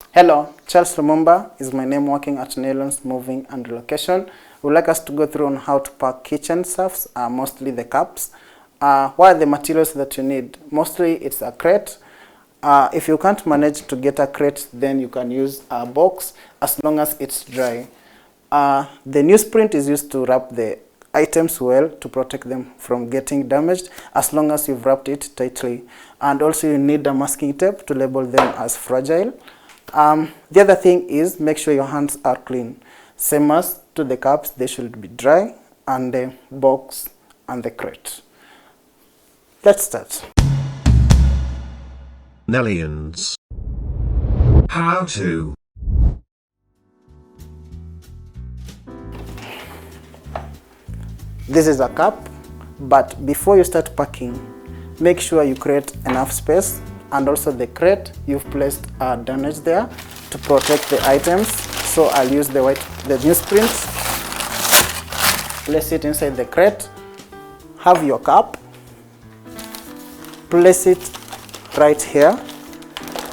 Hello, Charles Lumumba is my name, working at Nylons Moving and Relocation. We'd like us to go through on how to pack kitchen stuffs, mostly the cups. What are the materials that you need? Mostly it's a crate. If you can't manage to get a crate, then you can use a box as long as it's dry. The newsprint is used to wrap the items well to protect them from getting damaged as long as you've wrapped it tightly. And also you need a masking tape to label them as fragile. The other thing is make sure your hands are clean. Same as to the cups, they should be dry, and the box and the crate. Let's start. Nellians. How to. This is a cup, but before you start packing, make sure you create enough space, and also the crate, you've placed a drainage there to protect the items. So I'll use the newsprint, place it inside the crate, have your cup, place it right here,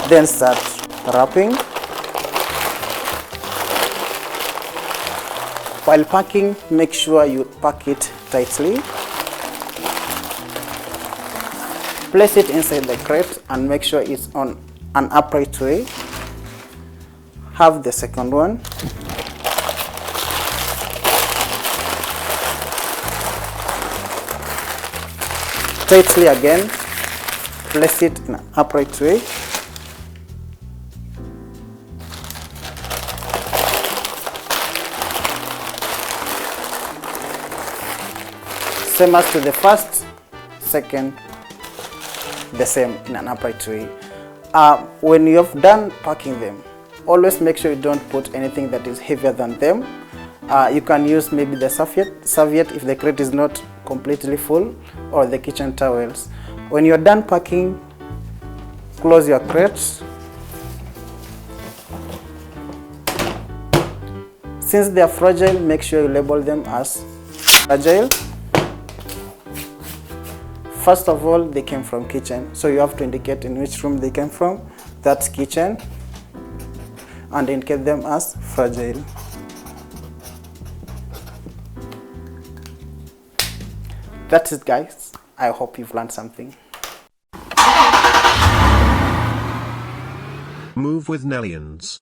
then start wrapping. While packing, make sure you pack it tightly. Place it inside the crate and make sure it's on an upright way. Have the second one. Tightly again. Place it in an upright way. Same as to the first, second, the same in an upright way. When you have done packing them, always make sure you don't put anything that is heavier than them. You can use maybe the serviette if the crate is not completely full, or the kitchen towels. When you're done packing, close your crates. Since they are fragile, make sure you label them as fragile. First of all, they came from kitchen, so you have to indicate in which room they came from. That's kitchen, and indicate them as fragile. That's it, guys. I hope you've learned something. Move with Nellians.